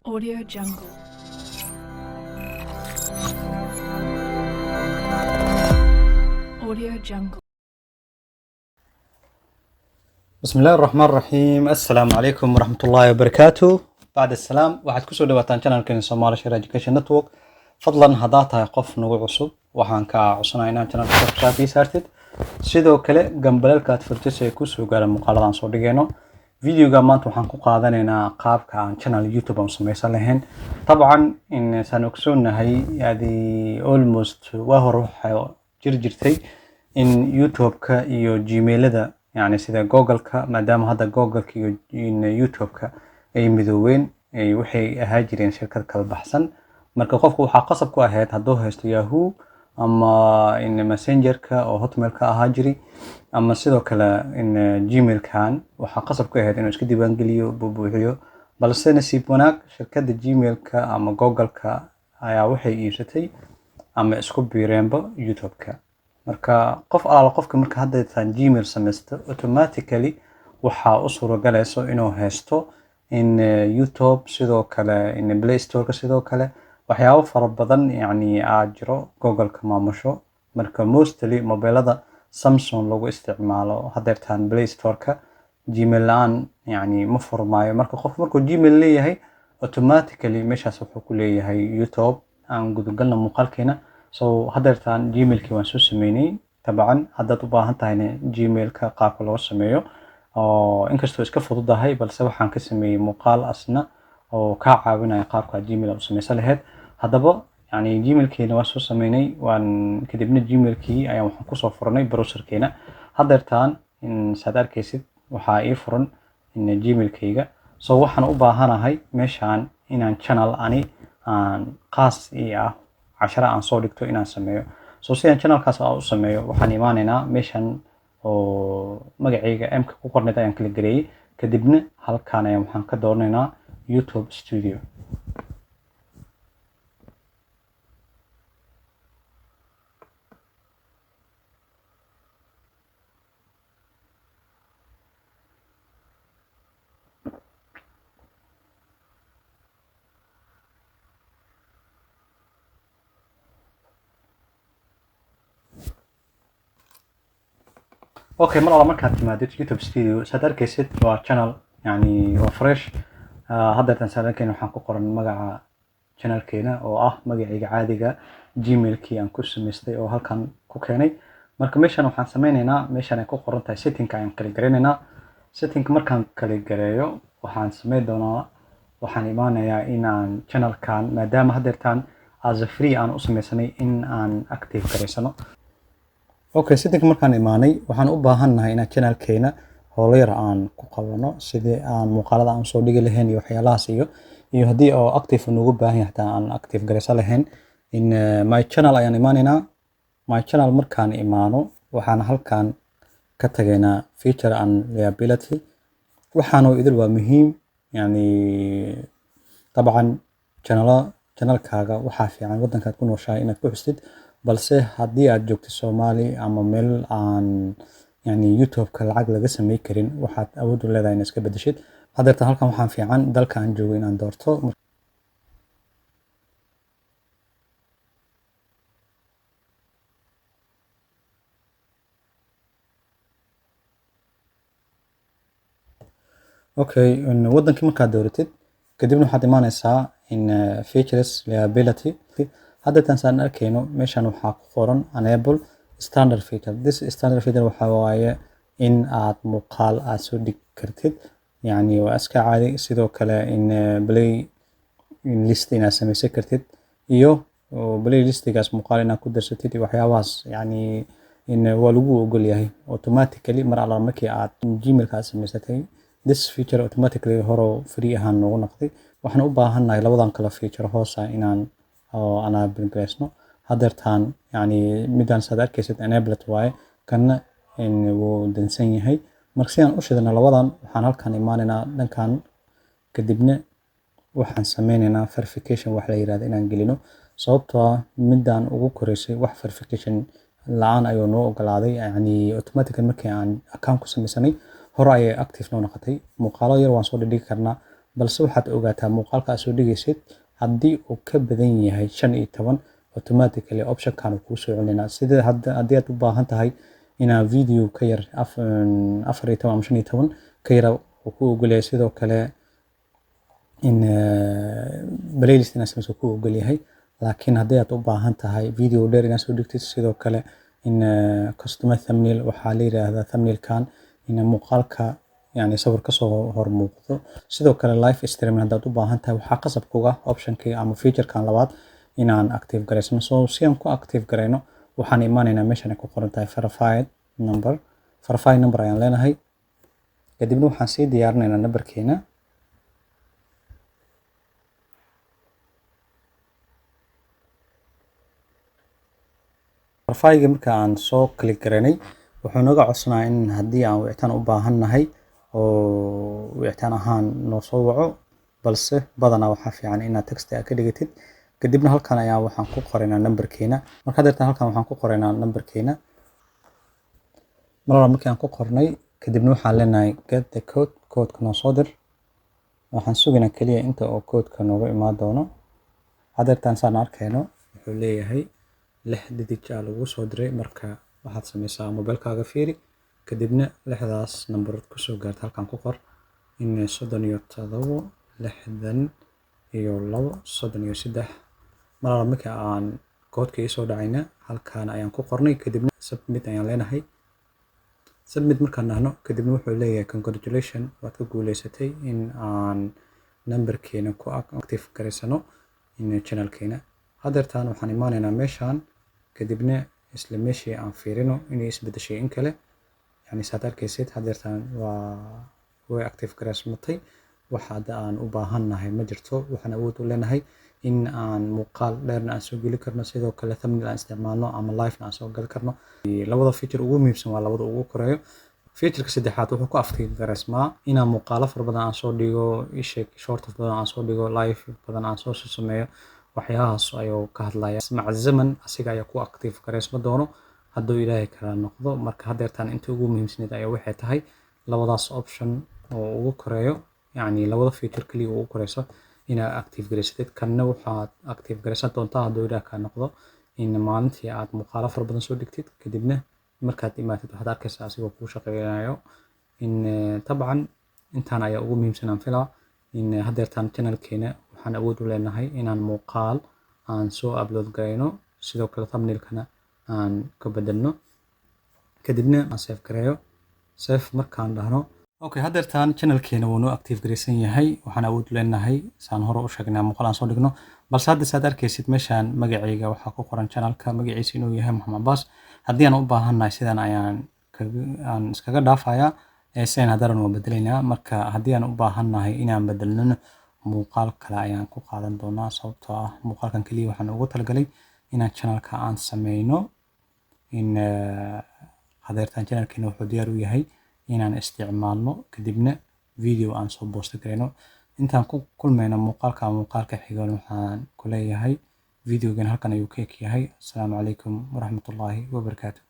Audio Jungle. Audio Jungle. بسم الله الرحمن الرحيم. السلام عليكم ورحمة الله وبركاته. بعد السلام waxaad ku soo dhawaataan channelkeena Somali Share Education Network. fadlan haddaad tahay qof nagu cusub waxaan ka codsanayaa inaad channelka subscribe ii saartid sidoo kale gambalelka aad furtid si ay ku soo gaaraan muuqaaladan soo dhigayno videoga maanta waxaan ku qaadanaynaa qaabka aan channel YouTube aan samaysan lahayn طبعا in saan ogsoonahay almost waa hore waxa jirtay in YouTube-ka iyo Gmail-ada يعني sida Google-ka maadaama hadda Google-ka iyo YouTube-ka ay midoobeen ay waxay ahaa jireen shirkad kala baxsan marka qofku waxa qasab ku ahayd hadduu haysto Yahoo ama in Messenger-ka oo Hotmail-ka ahaa jiri ama sidoo kale in Gmail-kan waxa qasab ku ahayd inuu iska diiwaan geliyo buuxiyo balse nasiib wanaag shirkadda Gmail-ka ama Google-ka ayaa waxay iibsatay ama isku biireenba YouTube-ka marka qof alaala qofka marka hadda tan Gmail samaysto automatically waxa u suuragelayso inuu haysto in YouTube sidoo kale in Play Store sidoo kale waxyaabo fara badan yani jiro Google-ka maamusho marka mostly mobilada Samsung lagu isticmaalo hadeertan Play Store-ka Gmail laan yani ma furmaayo marka qof markuu Gmail leeyahay automatically meeshaas wuxuu ku leeyahay YouTube aan gudagalna muuqaalkeena so hadeertan Gmail-ki waan soo sameynay taban haddaad u baahan tahay Gmail-ka qaabka loo sameeyo oo inkastoo iska fududahay balse waxaan ka sameeyay muuqaal asna oo ka caawinaya qaabka Gmail u samaysan lahayd haddaba yani Gmail-keena waan soo sameynay waan kadibna Gmail-kii ayaan waxaan ku soo furnay browser-keena hadeertan in saad arkaysid waxa ii furan in Gmail-kayga so waxaan u baahanahay meeshaan inaan channel ani aan qaas ah cashara aan soo dhigto inaan sameeyo so si aan channelkaas u sameeyo waxaan imaanaynaa meeshan oo magacayga m-ka ku qornay ayaan kala gareeyay kadibna halkaan ayaan waxaan ka dooranaynaa YouTube Studio اوكي مرة markaad timaadid YouTube Studio saad arkaysid waa channel yani waa fresh hadeertan saadankeen waxaan ku qoran magaca channelkeena oo ah magacayga caadiga Gmail-kii aan ku samaystay oo halkan ku keenay marka meeshan waxaan sameynaynaa meeshan ay ku qoran tahay setting-ka ayaan kala gareynaynaa setting-ka markaan kala gareeyo waxaan sameyn doonaa waxaan imaanayaa inaan channelkan maadaama hadeertan as a free aan u sameysanay in aan active gareysano okay setting markaan imaanay waxaan u baahanahay in channelkeena howlo yar aan ku qabano sidii aan muuqaalada aan soo dhigi lahayn iyo waxyaalahaas iyo hadii oo active ugu baahan yahay aan active gareysan lahayn in my channel ayaan imaanaynaa my channel markaan imaano waxaan halkaan ka tagaynaa feature and reliability waxaanu idil waa muhiim yani طبعا channelkaaga waxa fiican wadankaad ku nooshahay inaad ku xustid balse haddii aad joogto Soomaali ama meel aan yani YouTube-ka lacag laga sameey karin waxaad awood u leedahay inaad iska bedeshid hadeertan halkan waxaan fiican dalka aan joogo inaan doorto okay wadankii markaad dooratid kadibna waxaad imaanaysaa in features reliability hadeertan saan arkayno meeshan waxaa ku qoran enable standard feature this standard feature waxa waaye in aad muuqaal aad soo dhig kartid yani waa iska caadi sidoo kale in play list inaad samaysan kartid iyo playlistigaas muuqaal inaad ku darsatid iyo waxyaabahaas yani in waa lagu ogol yahay automatically mar alla markii aad Gmail-ka samaysatay this feature automatically hore free ahaan noogu noqday waxaan u baahanahay labadan kala feature hoosa inaan oo ana bilbileysno hadeertan yani midaan saad arkaysid enabled waaye kana in uu dansan yahay marka si aan u shidano labadan waxaan halkaan imaanaynaa dhankan kadibna waxaan sameynaynaa verification wax la yiraahdo inaan gelino sababtoo midaan ugu koreysay wax verification la'aan ayuu noo ogolaaday yani automatically markii aan account ku sameysanay hore ayay active noo noqotay muuqaalo yar waan soo dhigi karnaa balse waxaad ogaataa muuqaalka aad soo dhigaysid haddii uu ka badan yahay 15 automatically option-kan uu kuu soo celinaa. Sida haddii aad u baahan tahay inaad video ka yar 14 ama 15 ka yar uu kuu ogol yahay. Sidoo kale in playlist inaad sameyso kuu ogol yahay. laakiin haddii aad u baahan tahay video dheer inaad soo dhigtid, sidoo kale in customer thumbnail waxaa la yiraahdaa thumbnail-kan in muuqaalka yani sawir ka soo hor muuqdo. Sidoo kale live streaming haddaad u baahan tahay waxaa qasab kuga option-kii ama feature-kan labaad inaan active gareysano. So si aan ku active gareyno waxaan imaanaynaa meeshan ay ku qoran tahay verified number ayaan leenahay. kadibna waxaan sii diyaarinaynaa numberkeena. Verify-ga marka aan soo click gareynay wuxuu naga codsanayaa in haddii aan wicitaan u baahannahay oo wicitaan ahaan noo soo waco, balse badanaa waxaa fiican inaad text ka dhigatid. kadibna halkan ayaa waxaan ku qoraynaa numberkeena. marka hadda halkan waxaan ku qoraynaa numberkeena. markii aan ku qornay kadibna waxaan leenahay get the code-ka noo soo dir. waxaan sugaynaa kaliya inta oo code-ka nooga imaan doono. haddeertaan saan arkayno wuxuu leeyahay 6 digit lagu soo diray. marka waxaad sameysaa mobilkaaga fiiri, kadibna 6daas numberood ku soo gaarta halkan ku qor in 37 62 33. markii aan code-ka soo dhacayna halkan ayaan ku qornay, kadibna submit ayaan leenahay. submit markaan nahno kadibna wuxuu leeyahay congratulations, waad ka guuleysatay in aan numberkeena ku active gareysano in channelkeena. haddeertaan waxaan imaanaynaa meeshaan, kadibna isla meeshii aan fiirino inay isbedeshay in kale. yani saad arkaysid haddeertaan way active gareysmatay. waxa hadda aan u baahannahay ma jirto. waxaan awood u leenahay in aan muuqaal dheerna aan soo geli karno, sidoo kale thumbnail aan isticmaalno ama live aan soo gali karno. labada feature ugu muhiimsan waa labada ugu koreeyo. feature-ka saddexaad wuxuu ku active gareysmaa inaan muuqaalo fara badan aan soo dhigo, short badan aan soo dhigo, live badan aan soo sameeyo. waxyaalahaas ayuu ka hadlayaa. maca zaman asiga ayaa ku active gareysma doono hadduu ilaahay kala noqdo. marka haddeertaan inta ugu muhiimsaneed ayaa waxay tahay labadaas option oo ugu koreeyo, yani labada feature kaliya ugu koreyso inaad active gareysatid. kanna waxaad active gareysan doontaa hadduu ilaahay kala noqdo in maalintii aad muuqaalo fara badan soo dhigtid, kadibna markaad imaatid waxaad arkaysaa asigoo kuu shaqeynayo. in tabcan intaan ayaa ugu muhiimsanaan filaa in haddeertaan channelkeena waxaan awood u leenahay inaan muuqaal aan soo upload gareyno, sidoo kale thumbnail-kana aan ka bedelno, kadibna aan save gareeyo. save markaan dhahno okay, haddeertaan channelkeena wuu noo active gareysan yahay. waxaan awood u leenahay saan hore u sheegnay muuqaal aan soo dhigno, balse hadda saad arkaysid meeshaan magacayga waxaa ku qoran channelka magaciisa inuu yahay Maxamed Baas. haddii aan u baahannahay sidan ayaan iskaga dhaafayaa. sidan haddana waa bedelaynaa. marka haddii aan u baahannahay inaan bedelno muuqaal kale ayaan ku qaadan doonaa, sababtoo ah muuqaalkan kaliya waxaan ugu talagalay inaan channelka aan sameyno. in haddeertaan channelkeena wuxuu diyaar u yahay inaan isticmaalno, kadibna video aan soo post gareyno. intaan ku kulmayno muuqaalka xigoon waxaan ku leeyahay videogan halkan ayuu ka eg yahay. Assalaamu calaykum waraxmatullaahi wabarakaatuh.